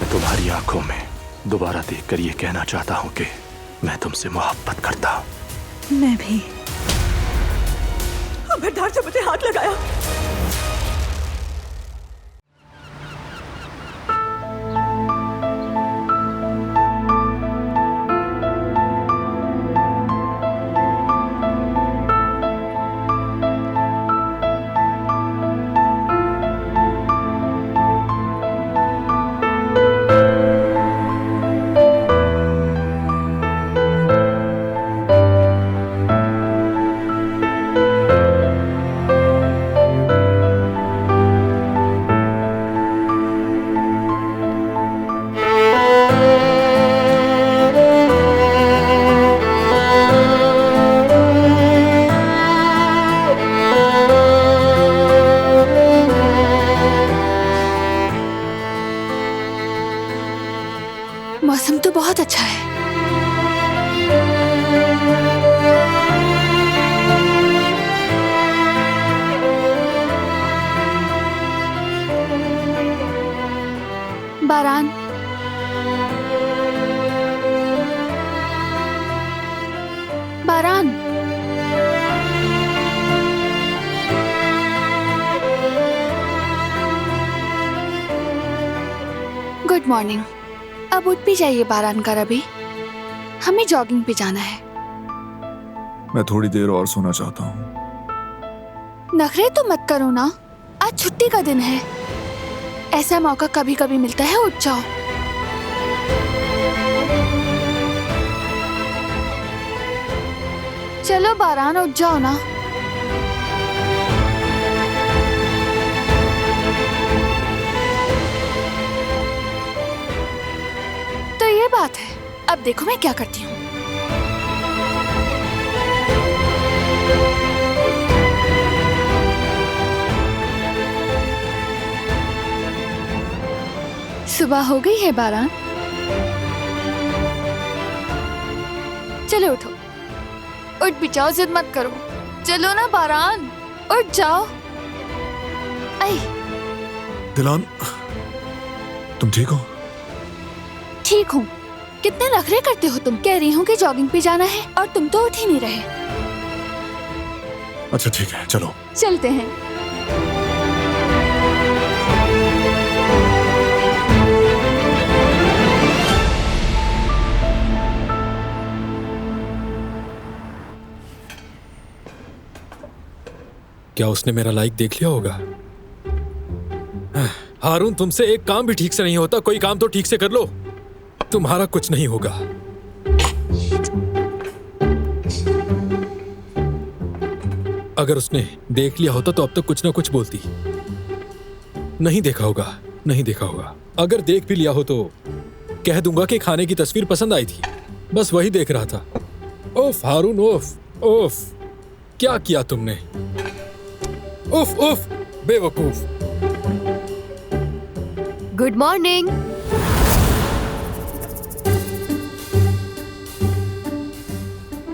मैं तुम्हारी आंखों में दोबारा देखकर ये कहना चाहता हूँ कि मैं तुमसे मोहब्बत करता हूँ। मैं भी। खबरदार से मुझे हाथ लगाया। मौसम तो बहुत अच्छा है। बारान। बारान। Good morning. अब उठ भी जाइए बारान का रबी, हमें जॉगिंग पे जाना है। मैं थोड़ी देर और सोना चाहता हूँ। नखरे तो मत करो ना, आज छुट्टी का दिन है। ऐसा मौका कभी कभी मिलता है, उठ जाओ। चलो बारान, उठ जाओ ना। तो ये बात है, अब देखो मैं क्या करती हूँ। सुबह हो गई है बारान, चलो उठो। उठ भी जाओ, जिद मत करो। चलो ना बारान, उठ जाओ। आई। दिलान, तुम ठीक हो? ठीक हूँ। कितने नखरे करते हो तुम। कह रही हूँ कि जॉगिंग पे जाना है और तुम तो उठ ही नहीं रहे। अच्छा ठीक है, चलो चलते हैं। क्या उसने मेरा लाइक देख लिया होगा? हारून, तुमसे एक काम भी ठीक से नहीं होता। कोई काम तो ठीक से कर लो। तुम्हारा कुछ नहीं होगा। अगर उसने देख लिया होता तो अब तक कुछ ना कुछ बोलती। नहीं देखा होगा, नहीं देखा होगा। अगर देख भी लिया हो तो कह दूंगा कि खाने की तस्वीर पसंद आई थी, बस वही देख रहा था। ओफ हारून, ओफ ओफ, क्या किया तुमने? उफ उफ, बेवकूफ। Good morning.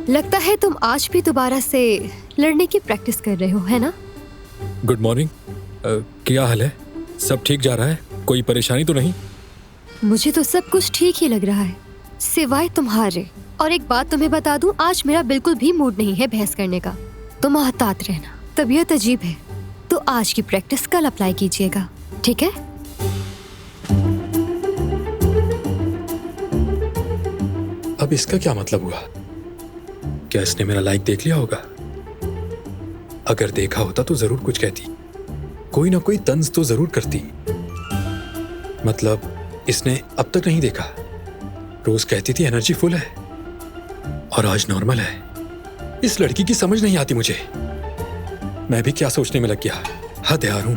लगता है तुम आज भी दोबारा से लड़ने की प्रैक्टिस कर रहे हो, है ना? Good morning. क्या हाल है? सब ठीक जा रहा है? कोई परेशानी तो नहीं? मुझे तो सब कुछ ठीक ही लग रहा है, सिवाय तुम्हारे। और एक बात तुम्हें बता दूं, आज मेरा बिल्कुल भी मूड नहीं है बहस करने का। तुम मोहतात रहना, तबीयत अजीब है, तो आज की प्रैक्टिस कल अप्लाई कीजिएगा, ठीक है? अब इसका क्या मतलब हुआ? क्या इसने मेरा लाइक देख लिया होगा? अगर देखा होता तो जरूर कुछ कहती, कोई ना कोई तंज तो जरूर करती। मतलब इसने अब तक नहीं देखा। रोज कहती थी एनर्जी फुल है और आज नॉर्मल है। इस लड़की की समझ नहीं आती मुझे। मैं भी क्या सोचने में लग गया। हद है हारून।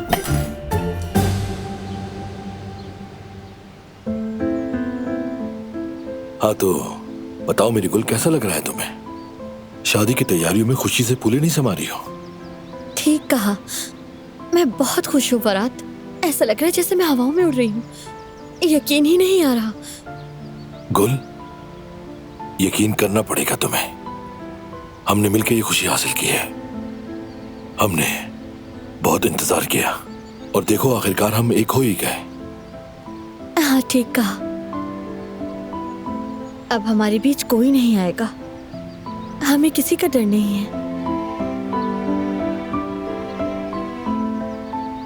हाँ तो बताओ मेरी गुल, कैसा लग रहा है तुम्हें? शादी की तैयारियों में खुशी से फूले नहीं समा रही हो? ठीक कहा, मैं बहुत खुश हूँ फरात। ऐसा लग रहा है जैसे मैं हवाओं में उड़ रही हूँ। यकीन ही नहीं आ रहा। गुल, यकीन करना पड़ेगा तुम्हें। हमने मिलकर ये खुशी हासिल की है। हमने बहुत इंतजार किया और देखो आखिरकार हम एक हो ही गए। हाँ ठीक कहा। अब हमारे बीच कोई नहीं आएगा, हमें किसी का डर नहीं है।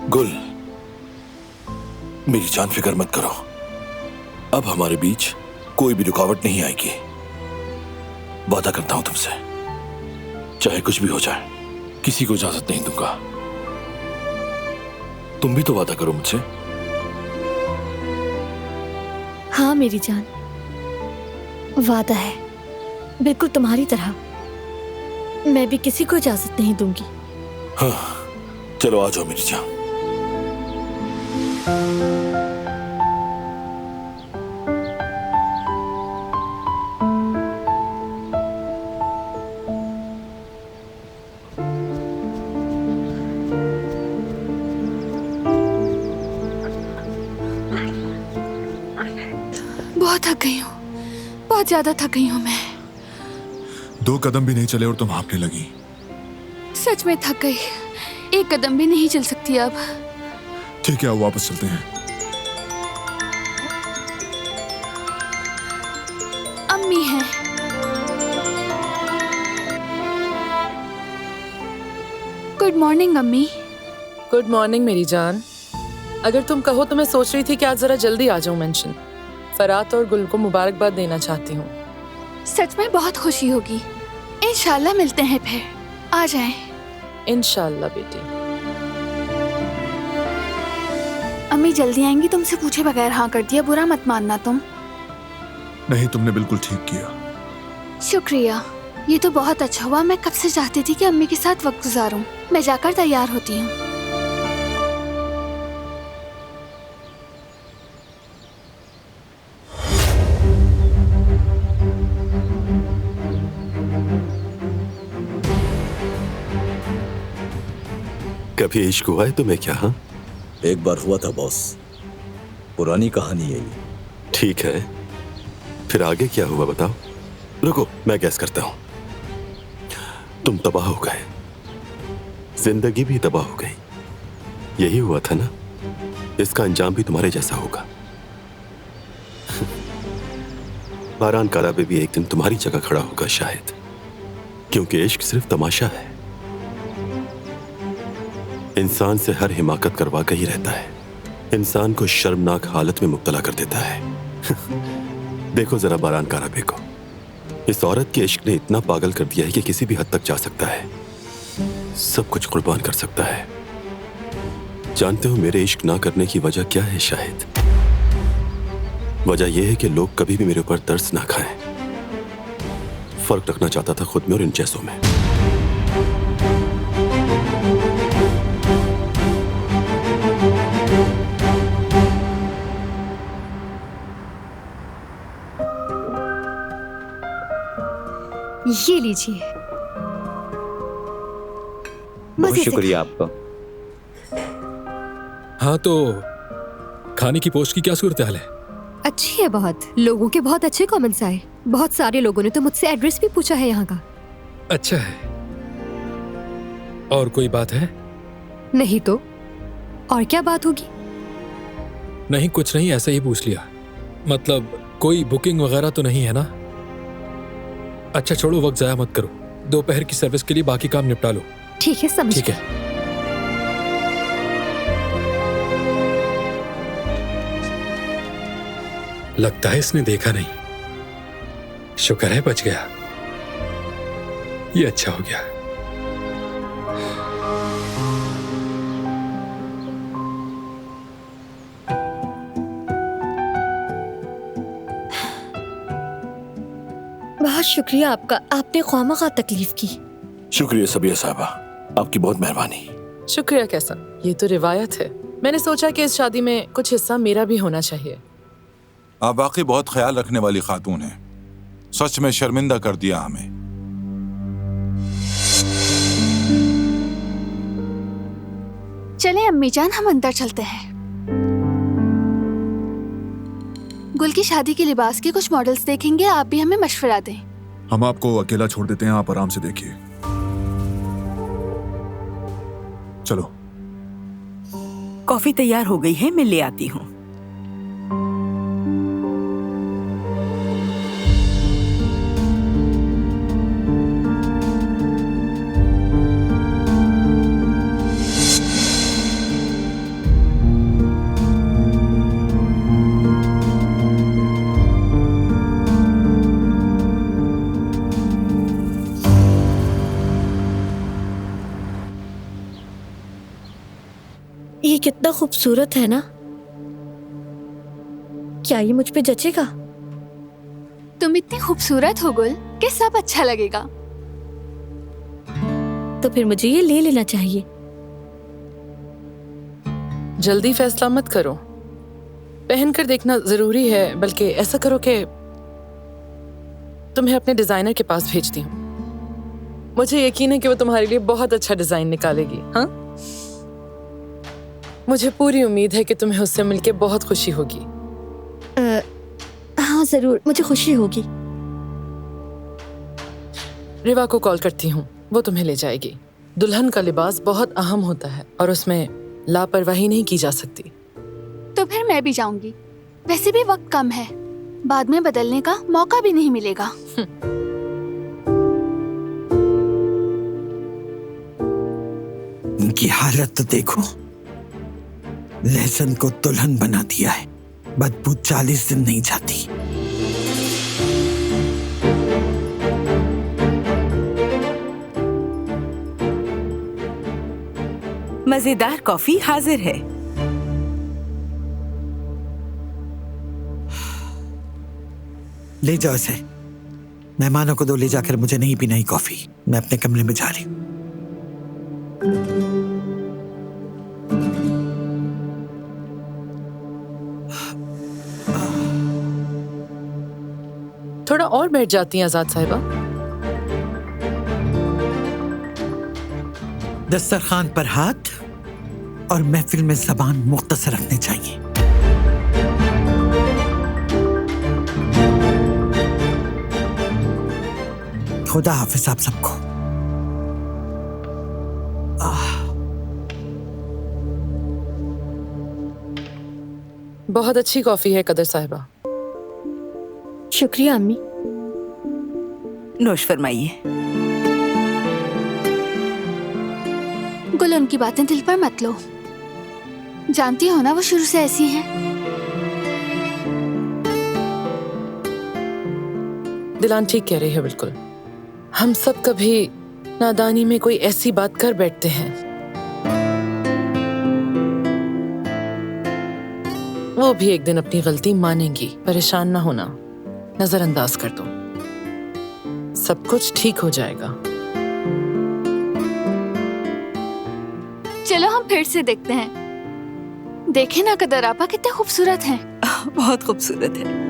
गुल, मेरी जान फिक्र मत करो, अब हमारे बीच कोई भी रुकावट नहीं आएगी। वादा करता हूं तुमसे, चाहे कुछ भी हो जाए किसी को इजाजत नहीं दूंगा। तुम भी तो वादा करो मुझसे। हाँ मेरी जान, वादा है, बिल्कुल तुम्हारी तरह। मैं भी किसी को इजाजत नहीं दूंगी। हाँ, चलो आ जाओ मेरी जान। बहुत थक गई हूँ, बहुत ज्यादा थक गई हूँ मैं। 2 कदम भी नहीं चले और तुम हाँफने लगी। सच में थक गई, एक कदम भी नहीं चल सकती अब। ठीक है, अब वापस चलते हैं। अम्मी है। गुड मॉर्निंग अम्मी। गुड मॉर्निंग मेरी जान। अगर तुम कहो तो मैं सोच रही थी कि आज जरा जल्दी आ जाऊं मेंशन। फरात और गुल को मुबारकबाद देना चाहती हूँ। सच में बहुत खुशी होगी। इंशाल्लाह मिलते हैं फिर। आ जाएं। इंशाल्लाह बेटी। अम्मी जल्दी आएंगी, तुमसे पूछे बगैर हाँ कर दिया, बुरा मत मानना तुम। नहीं, तुमने बिल्कुल ठीक किया। शुक्रिया, ये तो बहुत अच्छा हुआ। मैं कब से चाहती थी कि अम्मी के साथ वक्त गुजारूं। मैं जाकर तैयार होती हूँ। कभी इश्क हुआ है तुम्हें क्या? हाँ, एक बार हुआ था बॉस, पुरानी कहानी है ये। ठीक है, फिर आगे क्या हुआ बताओ। रुको, मैं गैस करता हूं। तुम तबाह हो गए, जिंदगी भी तबाह हो गई। यही हुआ था ना? इसका अंजाम भी तुम्हारे जैसा होगा। बारान काराबे भी एक दिन तुम्हारी जगह खड़ा होगा शायद, क्योंकि इश्क सिर्फ तमाशा है। इंसान से हर हिमाकत करवा कर ही रहता है, इंसान को शर्मनाक हालत में मुब्तला कर देता है। देखो जरा बारान काराबे को, इस औरत के इश्क ने इतना पागल कर दिया है कि किसी भी हद तक जा सकता है, सब कुछ कुर्बान कर सकता है। जानते हो मेरे इश्क ना करने की वजह क्या है? शायद वजह यह है कि लोग कभी भी मेरे ऊपर तरस ना खाएं। फर्क रखना चाहता था खुद में और इन जैसों में। ये लीजिए। बहुत शुक्रिया आपका। हाँ तो खाने की पोस्ट की क्या सूरत हाल है? अच्छी है बहुत। लोगों के बहुत अच्छे कमेंट्स आए। बहुत सारे लोगों ने तो मुझसे एड्रेस भी पूछा है यहाँ का। अच्छा है। और कोई बात है? नहीं तो और क्या बात होगी? नहीं कुछ नहीं, ऐसा ही पूछ लिया। मतलब कोई बुकिंग वगैरह तो नहीं है ना? अच्छा छोड़ो, वक्त जाया मत करो। दोपहर की सर्विस के लिए बाकी काम निपटा लो। ठीक है, समझ ठीक है। लगता है इसने देखा नहीं। शुक्र है बच गया। ये अच्छा हो गया। बहुत शुक्रिया आपका, आपने ख्वामखा तकलीफ की। शुक्रिया सबिया साहबा, आपकी बहुत मेहरबानी। शुक्रिया कैसा, ये तो रिवायत है। मैंने सोचा कि इस शादी में कुछ हिस्सा मेरा भी होना चाहिए। आप वाकई बहुत ख्याल रखने वाली खातून हैं। सच में शर्मिंदा कर दिया हमें। चलें अम्मी जान, हम अंदर चलते हैं। गुल की शादी के लिबास के कुछ मॉडल्स देखेंगे, आप भी हमें मशवरा दें। हम आपको अकेला छोड़ देते हैं, आप आराम से देखिए। चलो। कॉफी तैयार हो गई है, मैं ले आती हूँ। कितना खूबसूरत है ना। क्या ये मुझ पे जचेगा? तुम इतनी खूबसूरत हो गुल कि सब अच्छा लगेगा। तो फिर मुझे ये ले लेना चाहिए। जल्दी फैसला मत करो, पहनकर देखना जरूरी है। बल्कि ऐसा करो कि तुम्हें अपने डिजाइनर के पास भेजती हूँ। मुझे यकीन है कि वो तुम्हारे लिए बहुत अच्छा डिजाइन निकालेगी। हाँ, मुझे पूरी उम्मीद है कि तुम्हें उससे मिलकर बहुत खुशी होगी। हाँ जरूर, मुझे खुशी होगी। रिवा को कॉल करती हूँ, वो तुम्हें ले जाएगी। दुल्हन का लिबास बहुत अहम होता है और उसमें लापरवाही नहीं की जा सकती। तो फिर मैं भी जाऊंगी। वैसे भी वक्त कम है, बाद में बदलने का मौका भी नहीं मिलेगा। इनकी हालत तो देखो, लहसुन को दुल्हन बना दिया है। बदबू 40 दिन नहीं जाती। मजेदार कॉफी हाजिर है। ले जाओ इसे, मेहमानों को दो ले जाकर। मुझे नहीं पीना ही कॉफी। मैं अपने कमरे में जा रही हूँ। थोड़ा और बैठ जाती हैं आजाद साहिबा। दस्तरखान पर हाथ और महफिल में जबान मुख्तसर रखने चाहिए। खुदा हाफिज आप सबको। बहुत अच्छी कॉफी है कदर साहिबा। शुक्रिया अम्मी। नोश फरमाइए। गुल, उनकी बातें दिल पर मत लो। जानती हो ना वो शुरू से ऐसी हैं। दिलान ठीक कह रही है बिल्कुल। हम सब कभी नादानी में कोई ऐसी बात कर बैठते हैं। वो भी एक दिन अपनी गलती मानेंगी। परेशान ना होना, नजरअंदाज कर दो, सब कुछ ठीक हो जाएगा। चलो हम फिर से देखते हैं। देखे ना कदर आपा कितने खूबसूरत हैं। बहुत खूबसूरत है।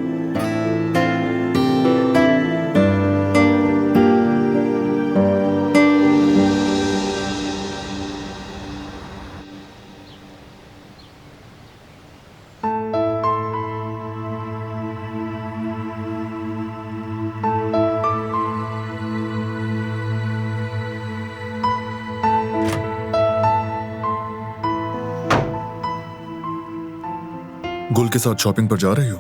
गुल के साथ शॉपिंग पर जा रही हो?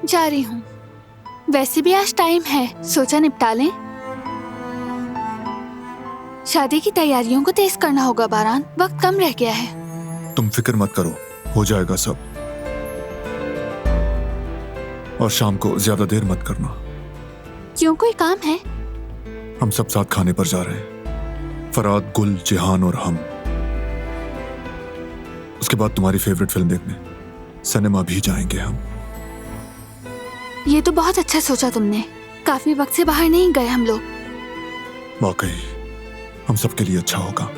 जा रही हूँ। वैसे भी आज टाइम है, सोचा निपटा लें। शादी की तैयारियों को तेज करना होगा बारान, वक्त कम रह गया है। तुम फिक्र मत करो, हो जाएगा सब। और शाम को ज्यादा देर मत करना। क्यों, कोई काम है? हम सब साथ खाने पर जा रहे हैं, फराद, गुल, जिहान और हम। उसके बाद तुम्हारी फेवरेट फिल्म देखने सिनेमा भी जाएंगे हम। ये तो बहुत अच्छा सोचा तुमने। काफी वक्त से बाहर नहीं गए हम लोग। वाकई हम सबके लिए अच्छा होगा।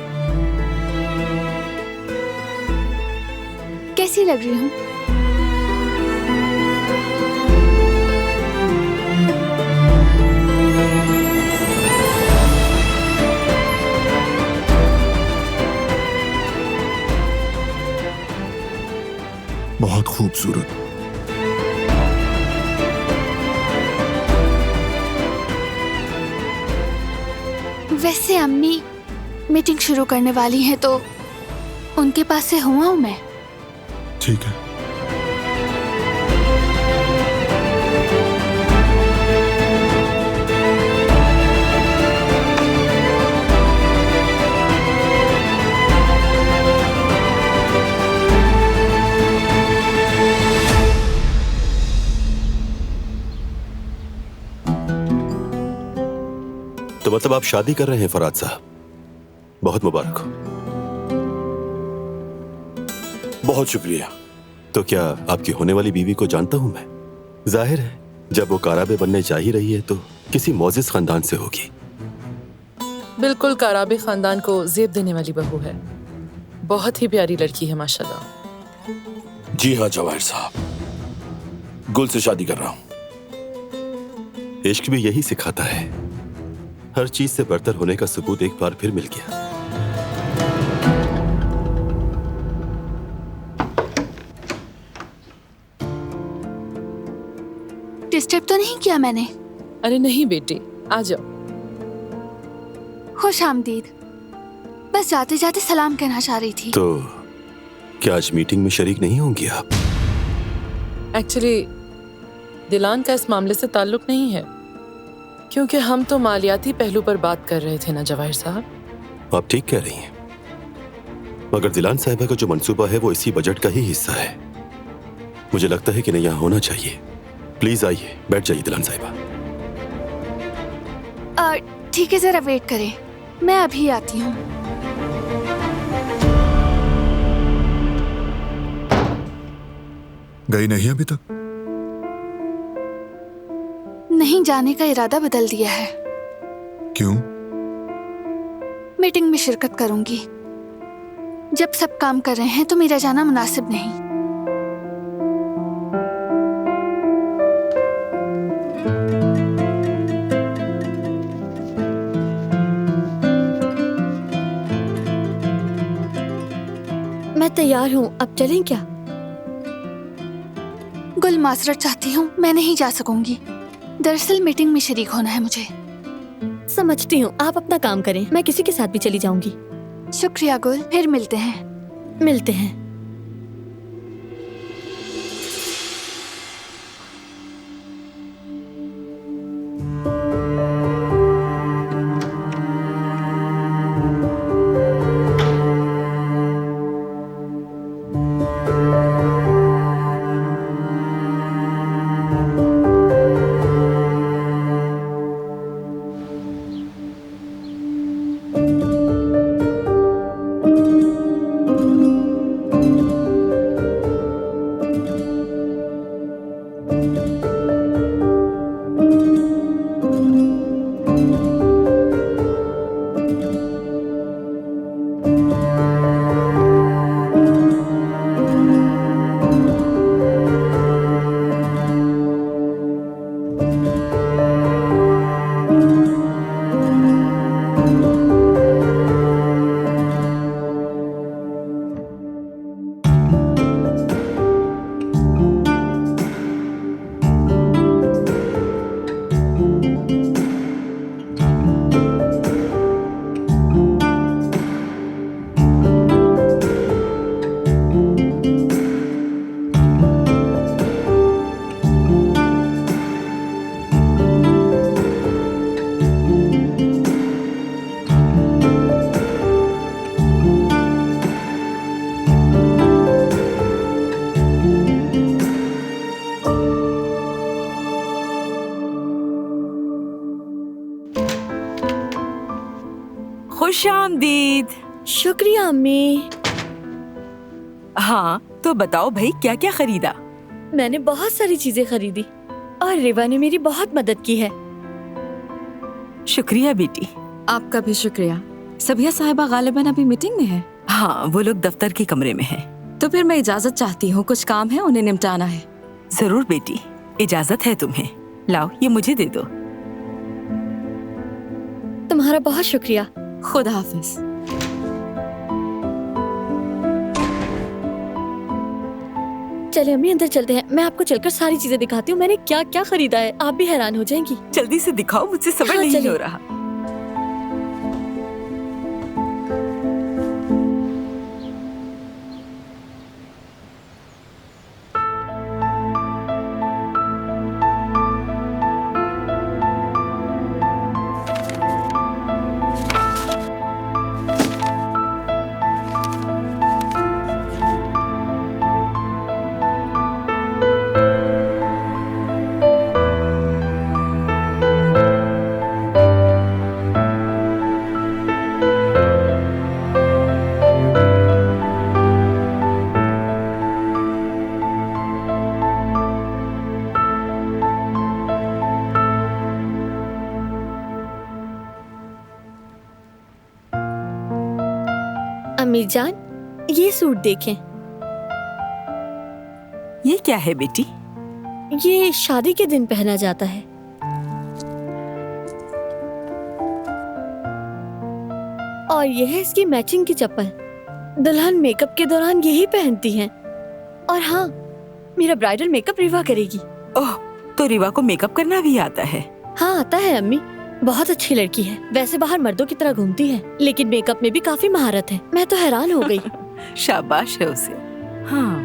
कैसी लग रही हूँ? बहुत खूबसूरत। वैसे अम्मी मीटिंग शुरू करने वाली हैं तो उनके पास से हुआ हूँ मैं। ठीक है। तो मतलब आप शादी कर रहे हैं फराद साहब? बहुत मुबारक हो। बहुत शुक्रिया। तो क्या आपकी होने वाली बीवी को जानता हूं मैं? जाहिर है जब वो काराबे बनने जा ही रही है तो किसी मोजिज खानदान से होगी। बिल्कुल काराबे खानदान को जेब देने वाली बहू है। बहुत ही प्यारी लड़की है माशाल्लाह। जी हाँ जवाहिर साहब, गुल से शादी कर रहा हूँ। इश्क भी यही सिखाता है, हर चीज से बरतर होने का सबूत एक बार फिर मिल गया। डिस्टर्ब तो नहीं किया मैंने? अरे नहीं बेटी, आ जाओ। खुश आमदीद। बस जाते जाते सलाम कहना चाह रही थी। तो क्या आज मीटिंग में शरीक नहीं होंगी आप? एक्चुअली दिलान का इस मामले से ताल्लुक नहीं है, क्योंकि हम तो मालियाती पहलू पर बात कर रहे थे ना जवाहिर साहब। आप ठीक कह रही हैं, मगर दिलान साहिबा का जो मंसूबा है वो इसी बजट का ही हिस्सा है। मुझे लगता है कि नहीं यहाँ होना चाहिए। प्लीज आइए, बैठ जाइए दिलान साहिबा। ठीक है, जरा वेट करें, मैं अभी आती हूँ। गई नहीं अभी तक? नहीं, जाने का इरादा बदल दिया है। क्यों? मीटिंग में शिरकत करूंगी। जब सब काम कर रहे हैं तो मेरा जाना मुनासिब नहीं। मैं तैयार हूँ, अब चलें क्या? गुल माजरत चाहती हूँ, मैं नहीं जा सकूंगी। दरअसल मीटिंग में शरीक होना है मुझे। समझती हूँ, आप अपना काम करें, मैं किसी के साथ भी चली जाऊंगी। शुक्रिया गुल, फिर मिलते हैं। मिलते हैं। खुश आमदीद। शुक्रिया अम्मी। हाँ तो बताओ भाई, क्या क्या खरीदा? मैंने बहुत सारी चीजें खरीदी और रिवा ने मेरी बहुत मदद की है। शुक्रिया बेटी। आपका भी शुक्रिया। सबिया साहिबा गालिबन अभी मीटिंग में है? हाँ, वो लोग दफ्तर के कमरे में हैं। तो फिर मैं इजाजत चाहती हूँ, कुछ काम है, उन्हें निपटाना है। जरूर बेटी, इजाजत है तुम्हें। लाओ ये मुझे दे दो। तुम्हारा बहुत शुक्रिया। खुदा हाफिज। चले अम्मी, अंदर चलते हैं। मैं आपको चलकर सारी चीजें दिखाती हूँ मैंने क्या क्या खरीदा है, आप भी हैरान हो जाएंगी। जल्दी से दिखाओ, मुझसे सब्र नहीं हो रहा। अम्मी जान, ये सूट देखें। ये क्या है बेटी? ये शादी के दिन पहना जाता है। और ये है इसकी मैचिंग की चप्पल। दुल्हन मेकअप के दौरान यही पहनती हैं। और हाँ, मेरा ब्राइडल मेकअप रिवा करेगी। ओह, तो रिवा को मेकअप करना भी आता है? हाँ, आता है अम्मी। बहुत अच्छी लड़की है। वैसे बाहर मर्दों की तरह घूमती है, लेकिन मेकअप में भी काफी महारत है। मैं तो हैरान हो गई। शाबाश है उसे। हाँ,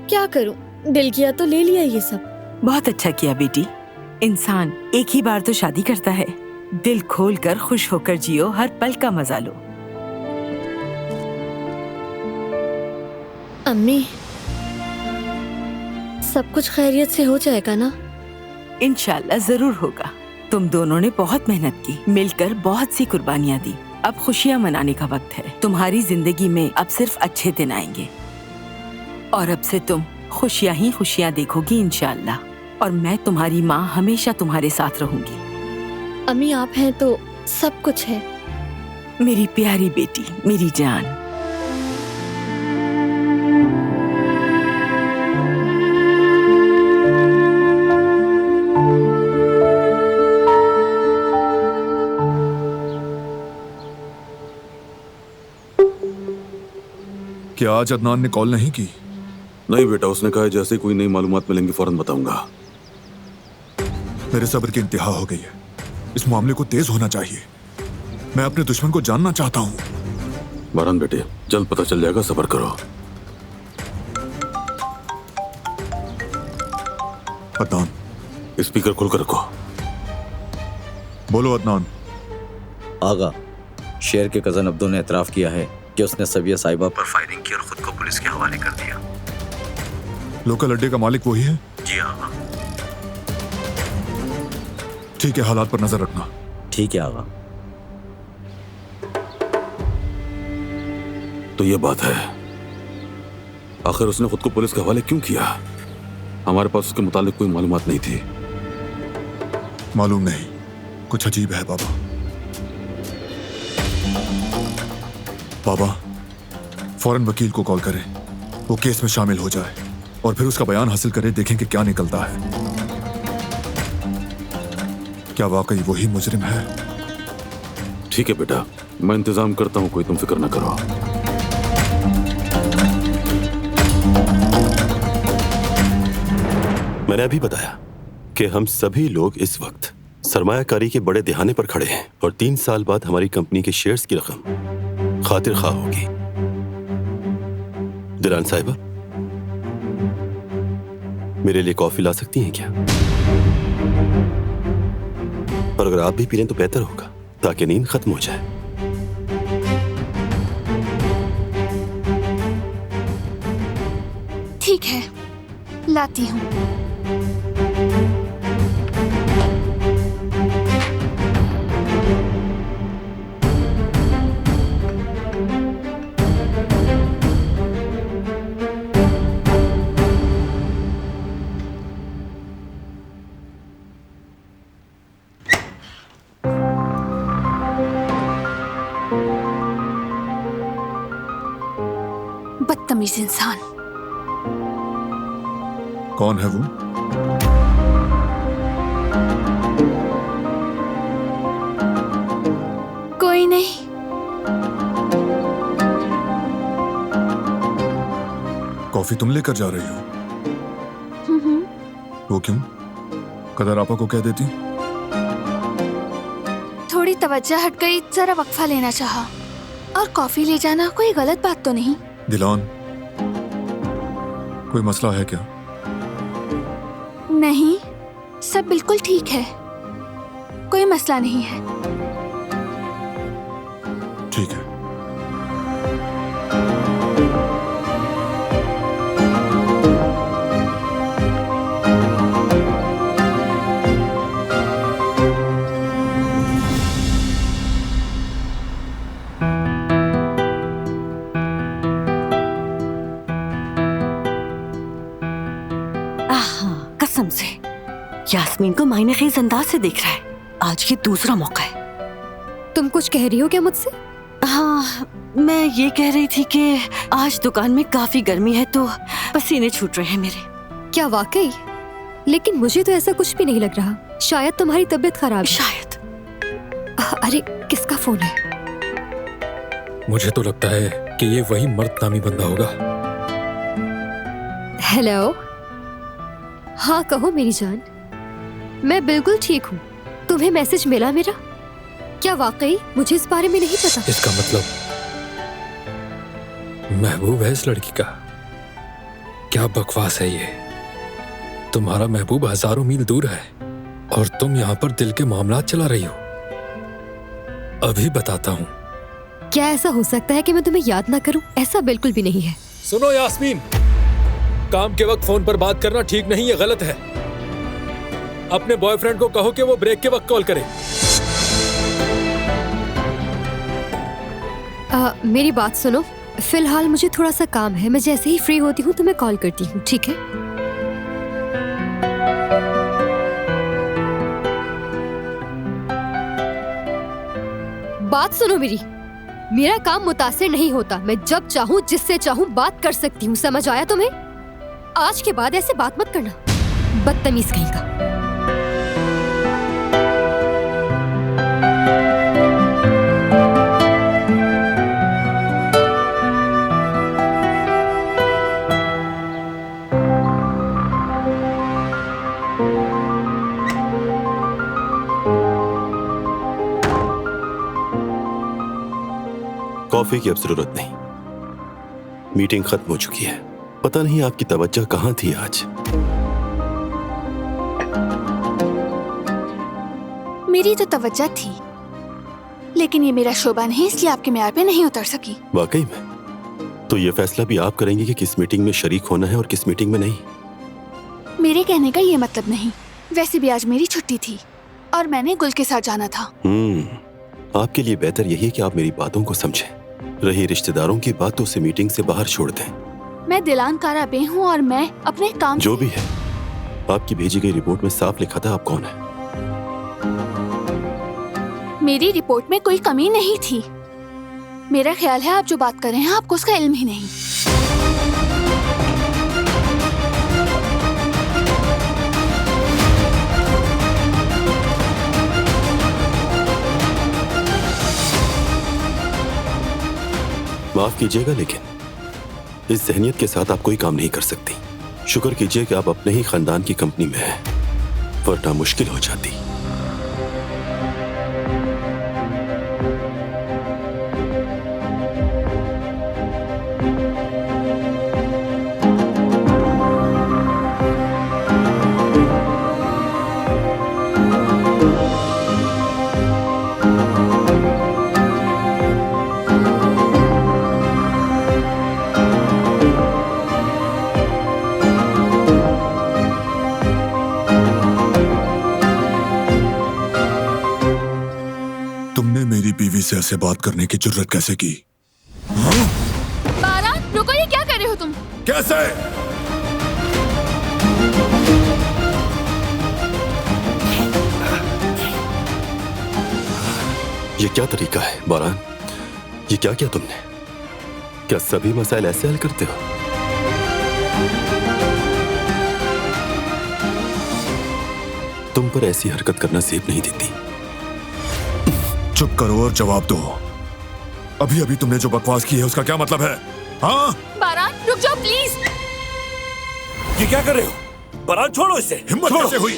क्या करूं, दिल किया तो ले लिया ये सब। बहुत अच्छा किया बेटी। इंसान एक ही बार तो शादी करता है। दिल खोल कर खुश होकर जियो, हर पल का मजा लो। अम्मी, सब कुछ खैरियत से हो जाएगा ना? इंशाल्लाह जरूर होगा। तुम दोनों ने बहुत मेहनत की, मिलकर बहुत सी कुर्बानियां दी। अब खुशियां मनाने का वक्त है। तुम्हारी जिंदगी में अब सिर्फ अच्छे दिन आएंगे और अब से तुम खुशियां ही खुशियां देखोगी इंशाल्लाह। और मैं तुम्हारी माँ हमेशा तुम्हारे साथ रहूंगी। अम्मी, आप हैं तो सब कुछ है। मेरी प्यारी बेटी, मेरी जान। क्या आज अदनान ने कॉल नहीं की? नहीं बेटा, उसने कहा जैसे ही कोई नई मालूमात मिलेंगी फौरन बताऊंगा। मेरे सब्र की इंतहा हो गई है। इस मामले को तेज होना चाहिए। मैं अपने दुश्मन को जानना चाहता हूँ। बारान बेटे, जल्द पता चल जाएगा, सब्र करो। अदनान, स्पीकर खोलकर रखो। बोलो अदनान। आगा, शेर के कजन अब्दुल ने एतराफ किया है कि उसने सबिया साहिबा पर फायरिंग की और खुद को पुलिस के हवाले कर दिया। लोकल अड्डे का मालिक वही है? जी आगा। ठीक है, हालात पर नजर रखना। ठीक है आगा। तो ये बात है, आखिर उसने खुद को पुलिस के हवाले क्यों किया? हमारे पास उसके मुतालिक कोई मालूमात नहीं थी। मालूम नहीं, कुछ अजीब है बाबा। बाबा, फौरन वकील को कॉल करें, वो केस में शामिल हो जाए और फिर उसका बयान हासिल करें। देखें कि क्या निकलता है। क्या वाकई वही मुजरिम है? ठीक है बेटा, मैं इंतजाम करता हूँ, कोई तुम फिक्र न करो। मैंने अभी बताया कि हम सभी लोग इस वक्त सरमायाकारी के बड़े दिहाने पर खड़े हैं और 3 साल बाद हमारी कंपनी के शेयर्स की रकम खातिर खा होगी। दिलान साहिबा, मेरे लिए कॉफी ला सकती हैं क्या? और अगर आप भी पी लें तो बेहतर होगा, ताकि नींद खत्म हो जाए। ठीक है, लाती हूँ। बदतमीज इंसान। कौन है वो? कोई नहीं। कॉफी तुम लेकर जा रही हो? वो क्यों? कदर आपा को कह देती। थोड़ी तवज्जो हट गई, जरा वक्फा लेना चाहा। और कॉफी ले जाना कोई गलत बात तो नहीं। दिलान, कोई मसला है क्या? नहीं, सब बिल्कुल ठीक है, कोई मसला नहीं है। ठीक है। कसम से यास्मीन को मायने खेज अंदाज से देख रहा है। आज ये दूसरा मौका है। तुम कुछ कह रही हो क्या मुझसे? हाँ, मैं ये कह रही थी कि आज दुकान में काफी गर्मी है तो पसीने छूट रहे हैं मेरे। क्या वाकई? लेकिन मुझे तो ऐसा कुछ भी नहीं लग रहा। शायद तुम्हारी तबीयत खराब है। शायद। अरे किसका फोन है? मुझे तो लगता है कि ये वही मर्द नामी बंदा होगा। हेलो। हाँ कहो मेरी जान। मैं बिल्कुल ठीक हूँ। तुम्हें मैसेज मिला मेरा? क्या वाकई? मुझे इस बारे में नहीं पता। इसका मतलब महबूब है इस लड़की का। क्या बकवास है ये। तुम्हारा महबूब हजारों मील दूर है और तुम यहाँ पर दिल के मामलात चला रही हो। अभी बताता हूँ। क्या ऐसा हो सकता है कि मैं तुम्हें याद ना करूं? ऐसा बिल्कुल भी नहीं है। सुनो यास्मीन, काम के वक्त फोन पर बात करना ठीक नहीं है, गलत है। अपने बॉयफ्रेंड को कहो कि वो ब्रेक के वक्त कॉल करे। मेरी बात सुनो, फिलहाल मुझे थोड़ा सा काम है। मैं जैसे ही फ्री होती हूँ तो मैं कॉल करती हूँ, ठीक है? बात सुनो मेरी। मेरा काम मुतासिर नहीं होता। मैं जब चाहूँ जिससे चाहूँ बात कर सकती हूँ। समझ आया तुम्हें? आज के बाद ऐसे बात मत करना, बदतमीज कहीं का। कॉफी की अब जरूरत नहीं। मीटिंग खत्म हो चुकी है। पता नहीं आपकी तवज्जो कहाँ थी आज। मेरी तो तवज्जो थी, लेकिन ये मेरा शोभा नहीं, इसलिए आपके म्यार पे नहीं उतर सकी। वाकई में? तो ये फैसला भी आप करेंगे कि किस मीटिंग में शरीक होना है और किस मीटिंग में नहीं? मेरे कहने का ये मतलब नहीं। वैसे भी आज मेरी छुट्टी थी और मैंने गुल के साथ जाना था। आपके लिए बेहतर यही है कि आप मेरी बातों को समझें। रही रिश्तेदारों की बात तो उसे मीटिंग से बाहर छोड़ दें। मैं दिलान कारा बे हूँ और मैं अपने काम जो भी है, आपकी भेजी गई रिपोर्ट में साफ लिखा था आप कौन है। मेरी रिपोर्ट में कोई कमी नहीं थी। मेरा ख्याल है आप जो बात कर रहे हैं आपको उसका इल्म ही नहीं। माफ कीजिएगा, लेकिन इस जहनियत के साथ आप कोई काम नहीं कर सकती। शुक्र कीजिए कि आप अपने ही खानदान की कंपनी में हैं, वरना मुश्किल हो जाती। बीवी से ऐसे बात करने की जुर्रत कैसे की? बारान, रुको, ये क्या कर रहे हो तुम? कैसे? ये क्या तरीका है बारान? ये क्या किया तुमने? क्या सभी मसाइल ऐसे हल करते हो? तुम पर ऐसी हरकत करना सेफ नहीं देती। चुप करो और जवाब दो। अभी अभी तुमने जो बकवास की है उसका क्या मतलब है? हाँ? बारान, रुक जाओ प्लीज। ये क्या कर रहे हो? बारान छोड़ो इसे। हिम्मत कैसे हुई?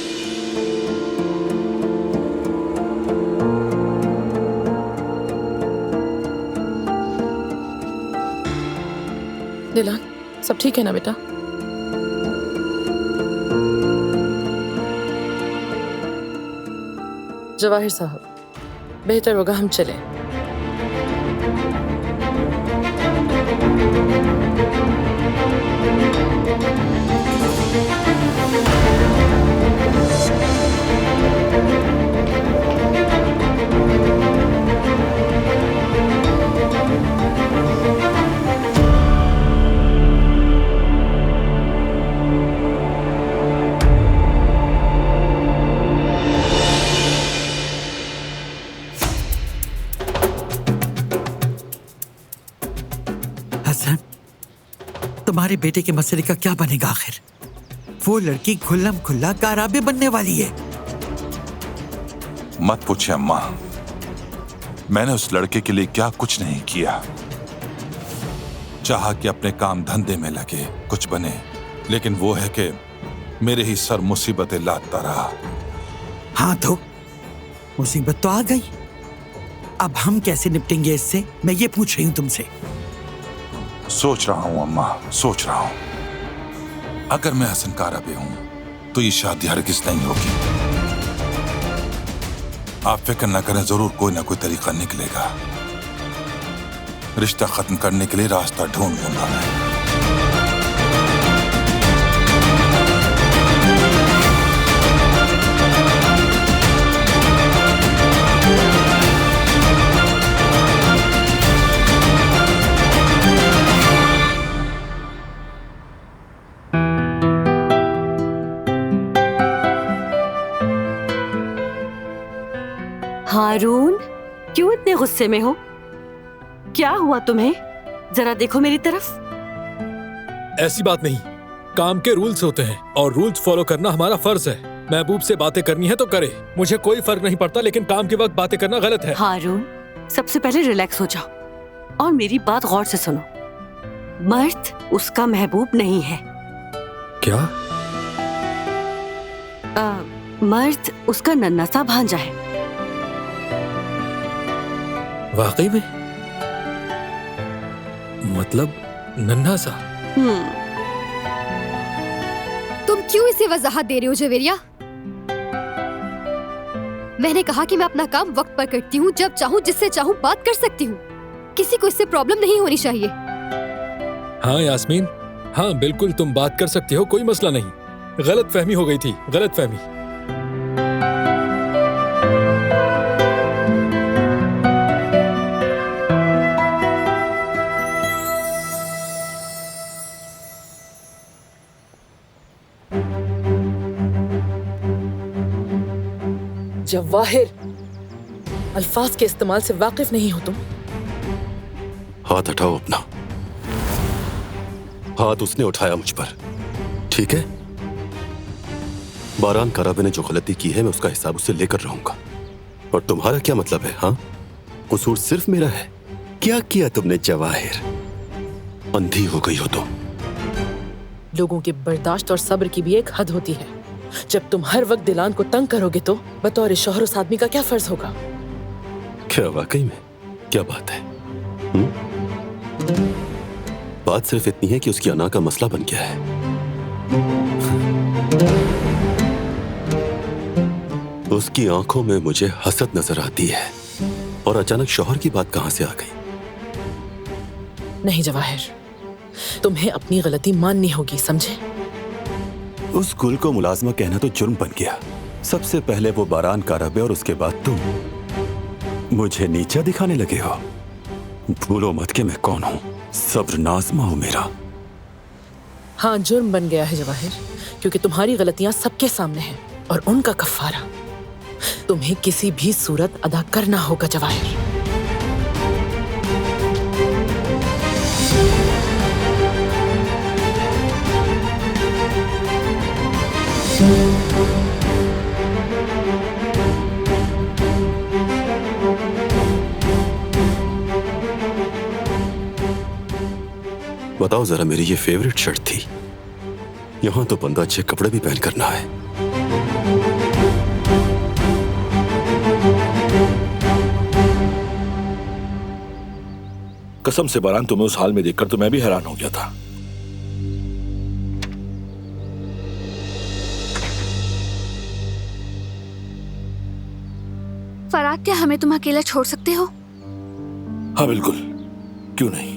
दिलान, सब ठीक है ना बेटा? जवाहिर साहब, बेहतर होगा हम चलें। हमारे बेटे के मसले का क्या बनेगा आखिर? वो लड़की खुल्लम खुल्ला काराबे बनने वाली है। मत पूछे अम्मा, मैंने उस लड़के के लिए क्या कुछ नहीं किया। चाहा कि अपने काम धंधे में लगे, कुछ बने, लेकिन वो है कि मेरे ही सर मुसीबतें लादता रहा। हाँ तो मुसीबत तो आ गई, अब हम कैसे निपटेंगे इससे, मैं ये पूछ रही हूँ तुमसे। सोच रहा हूँ अम्मा, सोच रहा हूँ। अगर मैं हसन काराबे हूं तो ये शादी हरगिज नहीं होगी। आप फिक्र न करें, जरूर कोई ना कोई तरीका निकलेगा। रिश्ता खत्म करने के लिए रास्ता ढूंढूंगा मैं। हारून, क्यों इतने गुस्से में हो? क्या हुआ तुम्हें? जरा देखो मेरी तरफ। ऐसी बात नहीं, काम के रूल्स होते हैं और रूल्स फॉलो करना हमारा फर्ज है। महबूब से बातें करनी है तो करे, मुझे कोई फर्क नहीं पड़ता, लेकिन काम के वक्त बातें करना गलत है। हारून, सबसे पहले रिलैक्स हो जाओ और मेरी बात गौर से सुनो। मर्द उसका महबूब नहीं है। क्या? मर्द उसका नन्हा सा भांजा है। वाकई में? मतलब नन्हा सा? तुम क्यों इसे वजाहत दे रहे हो जवेरिया? मैंने कहा कि मैं अपना काम वक्त पर करती हूँ, जब चाहूँ जिससे चाहूँ बात कर सकती हूँ। किसी को इससे प्रॉब्लम नहीं होनी चाहिए। हाँ यास्मीन, हाँ बिल्कुल तुम बात कर सकती हो, कोई मसला नहीं। गलत फहमी हो गई थी, गलत फहमी। जवाहिर, अल्फाज के इस्तेमाल से वाकिफ नहीं हो तुम। हाथ हटाओ अपना। हाथ उसने उठाया मुझ पर, ठीक है? बारान काराबे ने जो गलती की है मैं उसका हिसाब उससे लेकर रहूंगा। और तुम्हारा क्या मतलब है? हाँ, कसूर सिर्फ मेरा है? क्या किया तुमने जवाहिर? अंधी हो गई हो तुम। लोगों के बर्दाश्त और सब्र की भी एक हद होती है। जब तुम हर वक्त दिलान को तंग करोगे तो बतौर शौहर उस आदमी का क्या फर्ज होगा? क्या वाकई में क्या बात है? बात सिर्फ इतनी है कि उसकी अना का मसला बन गया है। उसकी आंखों में मुझे हसद नजर आती है और अचानक शौहर की बात कहां से आ गई? नहीं जवाहिर, तुम्हें अपनी गलती माननी होगी, समझे? उस गुल को मुलाजमा कहना तो जुर्म बन गया। सबसे पहले वो बारान काराबे और उसके बाद तुम मुझे नीचा दिखाने लगे हो। भूलो मत कि मैं कौन हूं। सब्र नाज़मा हो मेरा। हाँ, जुर्म बन गया है जवाहिर, क्योंकि तुम्हारी गलतियां सबके सामने हैं और उनका कफ़ारा तुम्हें किसी भी सूरत अदा करना होगा जवाहिर। बताओ जरा, मेरी ये फेवरेट शर्ट थी, यहां तो बंदा अच्छे कपड़े भी पहन करना है। कसम से बारान, तुम्हें उस हाल में देखकर तो मैं भी हैरान हो गया था। फराग, क्या हमें तुम अकेला छोड़ सकते हो? हाँ बिल्कुल, क्यों नहीं।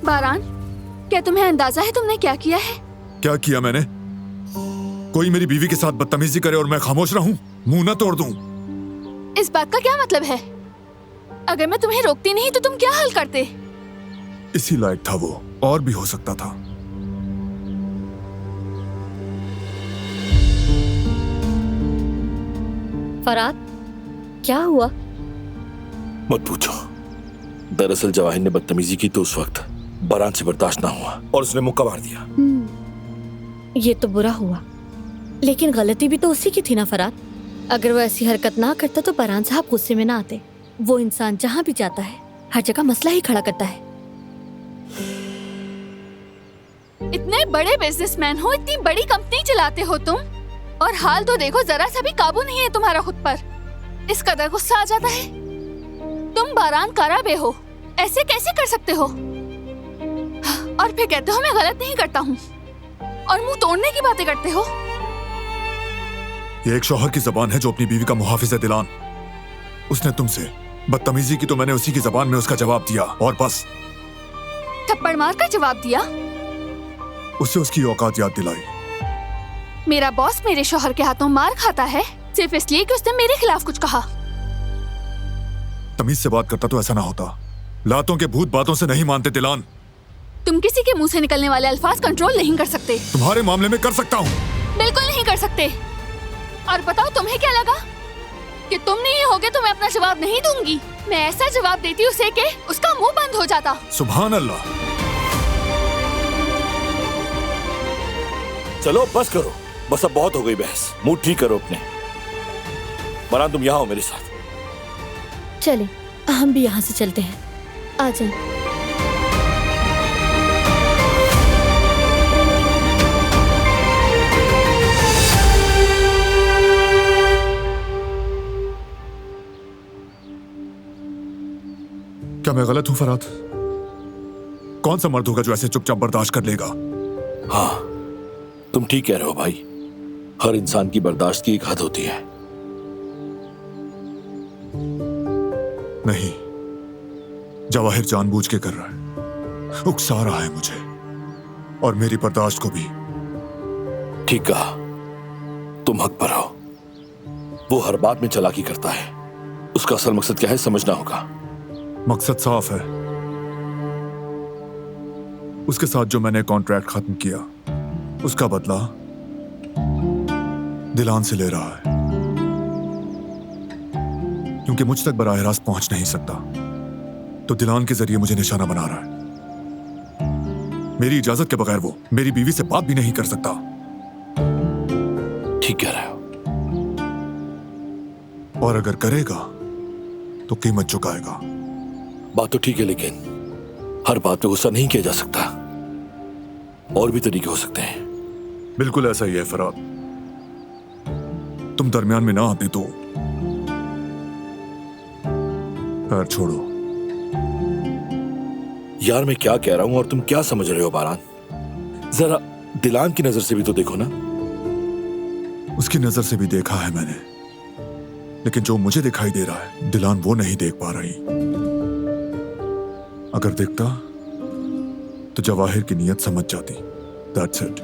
बारान, क्या तुम्हें अंदाजा है तुमने क्या किया है? क्या किया मैंने? कोई मेरी बीवी के साथ बदतमीजी करे और मैं खामोश रहूं, मुंह ना तोड़ दूं? इस बात का क्या मतलब है? अगर मैं तुम्हें रोकती नहीं तो तुम क्या हल करते? इसी लायक था वो, और भी हो सकता था। फराद, क्या हुआ? मत पूछो। दरअसल जवाहिर ने बदतमीजी की तो उस वक्त बारान से बर्दाश्त ना हुआ और उसने मुक्का मार दिया। ये तो बुरा हुआ, लेकिन गलती भी तो उसी की थी ना फराद। अगर वो ऐसी हरकत ना करता तो बारान साहब गुस्से में ना आते। वो इंसान जहाँ भी जाता है हर जगह मसला ही खड़ा करता है। इतने बड़े बिजनेसमैन हो, इतनी बड़ी कंपनी चलाते हो तुम, और हाल तो देखो, जरा सा भी काबू नहीं है तुम्हारा खुद पर। इस कदर गुस्सा आ जाता है। तुम बारान काराबे हो, ऐसे कैसे कर सकते हो? और फिर कहते हो मैं गलत नहीं करता हूँ, और मुंह तोड़ने की बातें करते हो। ये एक शौहर की जबान है जो अपनी बीवी का मुहाफिज है दिलान। उसने तुमसे बदतमीजी की तो मैंने उसी की जबान में उसका जवाब दिया और बस। थप्पड़ मार कर जवाब दिया? उससे उसकी औकात याद दिलाई। मेरा बॉस मेरे शौहर के हाथों मार खाता है सिर्फ इसलिए कि उसने मेरे खिलाफ कुछ कहा। तमीज से बात करता तो ऐसा ना होता। लातों के भूत बातों से नहीं मानते दिलान। तुम किसी के मुंह से निकलने वाले अल्फाज कंट्रोल नहीं कर सकते। तुम्हारे मामले में कर सकता हूँ। बिल्कुल नहीं कर सकते। और बताओ तुम्हें क्या लगा कि तुम नहीं होगे तो मैं अपना जवाब नहीं दूंगी? मैं ऐसा जवाब देती उसे कि उसका मुंह बंद हो जाता। सुभान अल्लाह। चलो बस करो, बस अब बहुत हो गई बहस। मूड ठीक करो अपने। बारान तुम यहाँ हो मेरे साथ। चले, हम भी यहाँ से चलते हैं। आ जाए। क्या मैं गलत हूं फराद? कौन सा मर्द होगा जो ऐसे चुपचाप बर्दाश्त कर लेगा? हाँ, तुम ठीक कह रहे हो भाई। हर इंसान की बर्दाश्त की एक हद होती है। नहीं, जवाहिर जानबूझ के कर रहा है, उकसा रहा है मुझे और मेरी बर्दाश्त को भी। ठीक कहा, तुम हक पर हो। वो हर बात में चालाकी करता है। उसका असल मकसद क्या है समझना होगा। मकसद साफ है। उसके साथ जो मैंने कॉन्ट्रैक्ट खत्म किया उसका बदला दिलान से ले रहा है, क्योंकि मुझ तक बराह रास्त पहुंच नहीं सकता तो दिलान के जरिए मुझे निशाना बना रहा है। मेरी इजाजत के बगैर वो मेरी बीवी से बात भी नहीं कर सकता। ठीक कह रहे हो। और अगर करेगा तो कीमत चुकाएगा। बात तो ठीक है, लेकिन हर बात पे गुस्सा नहीं किया जा सकता। और भी तरीके हो सकते हैं। बिल्कुल ऐसा ही है फराद। तुम दरमियान में ना आते तो। पैर छोड़ो। यार मैं क्या कह रहा हूं और तुम क्या समझ रहे हो बारान? जरा दिलान की नजर से भी तो देखो ना। उसकी नजर से भी देखा है मैंने, लेकिन जो मुझे दिखाई दे रहा है दिलान वो नहीं देख पा रही। अगर देखता तो जवाहिर की नीयत समझ जाती। That's it.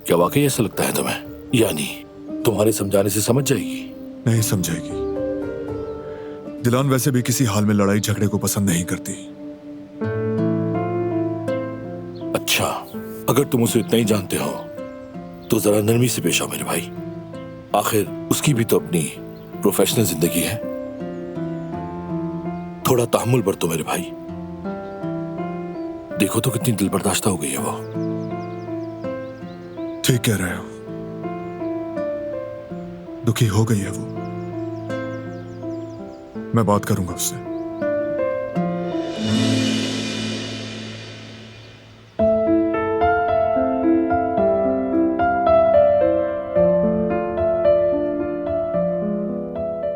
क्या वाकई ऐसा लगता है तुम्हें? यानी तुम्हारे समझाने से समझ जाएगी? नहीं समझेगी। दिलान वैसे भी किसी हाल में लड़ाई झगड़े को पसंद नहीं करती। अच्छा, अगर तुम उसे इतना ही जानते हो तो जरा नरमी से पेश आओ मेरे भाई। आखिर उसकी भी तो अपनी प्रोफेशनल जिंदगी है। थोड़ा तहम्मुल बरतो मेरे भाई। देखो तो कितनी दिल बर्दाश्ता हो गई है वो। ठीक कह रहे हो, दुखी हो गई है वो। मैं बात करूंगा उससे।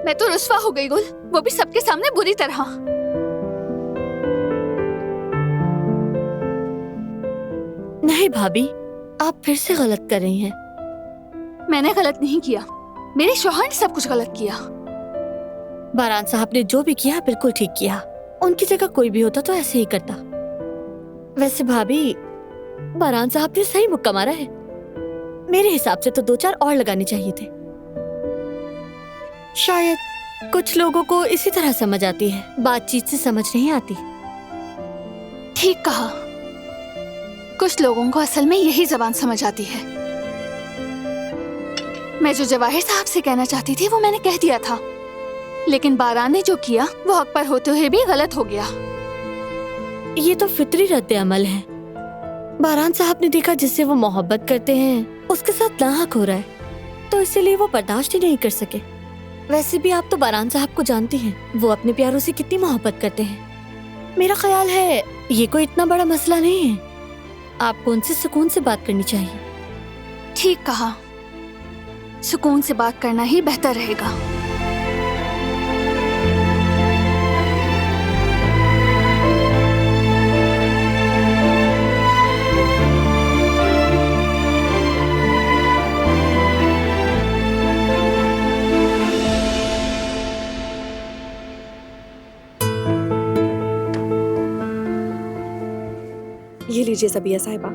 मैं तो रुस्वा हो गई गुल, वो भी सबके सामने बुरी तरह। नहीं भाभी, आप फिर से गलत कर रही हैं। मैंने गलत नहीं किया, मेरे शौहर ने सब कुछ गलत किया। बारान साहब ने जो भी किया बिल्कुल ठीक किया। उनकी जगह कोई भी होता तो ऐसे ही करता। वैसे भाभी, बारान साहब ने सही मुक्का मारा है। मेरे हिसाब से तो 2-4 और लगाने चाहिए थे। शायद कुछ लोगों को इसी तरह समझ आती है, बातचीत से समझ नहीं आती। ठीक कहा, कुछ लोगों को असल में यही जबान समझ आती है। मैं जो जवाहिर साहब से कहना चाहती थी वो मैंने कह दिया था, लेकिन बारान ने जो किया वो हक पर होते हुए भी गलत हो गया। ये तो फितरी रद्द अमल है। बारान साहब ने देखा जिससे वो मोहब्बत करते हैं उसके साथ नाहक हो रहा है, तो इसलिए वो बर्दाश्त ही नहीं कर सके। वैसे भी आप तो बारान साहब को जानती हैं, वो अपने प्यारों से कितनी मोहब्बत करते हैं। मेरा ख्याल है ये कोई इतना बड़ा मसला नहीं है, आपको उनसे सुकून से बात करनी चाहिए। ठीक कहा, सुकून से बात करना ही बेहतर रहेगा। ये लीजिए ज़बिया साहिबा।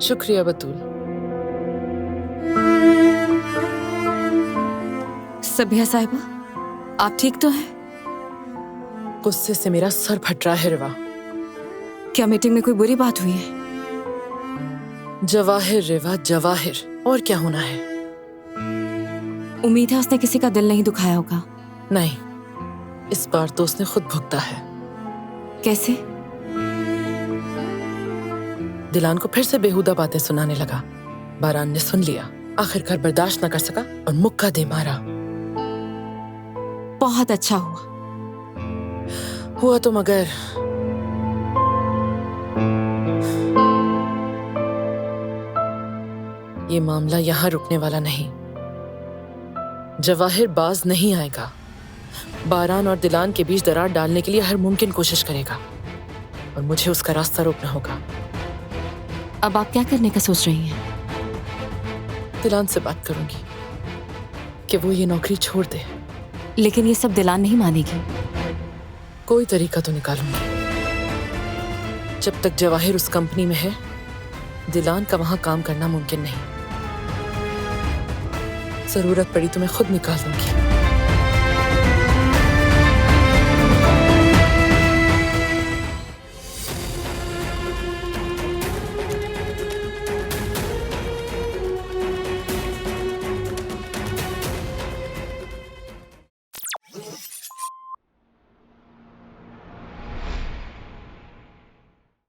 शुक्रिया बतूल। सबिया साहिबा, आप ठीक तो हैं? गुस्से से मेरा सर फट रहा है रिवा। क्या मीटिंग में कोई बुरी बात हुई है? जवाहिर रिवा, जवाहिर, और क्या होना है? उम्मीद है उसने किसी का दिल नहीं दुखाया होगा। नहीं, इस बार तो उसने खुद भुगता है। कैसे? दिलान को फिर से बेहुदा बातें सुनाने लगा। बारान ने सुन लिया, आखिरकार बर्दाश्त न कर सका और मुक्का दे मारा। बहुत अच्छा हुआ तो, मगर ये मामला यहां रुकने वाला नहीं। जवाहिर बाज नहीं आएगा। बारान और दिलान के बीच दरार डालने के लिए हर मुमकिन कोशिश करेगा और मुझे उसका रास्ता रोकना होगा। अब आप क्या करने का सोच रही हैं? दिलान से बात करूंगी कि वो ये नौकरी छोड़ दे। लेकिन ये सब दिलान नहीं मानेगी। कोई तरीका तो निकालूंगी। जब तक जवाहिर उस कंपनी में है, दिलान का वहां काम करना मुमकिन नहीं। जरूरत पड़ी तो मैं खुद निकाल दूंगी।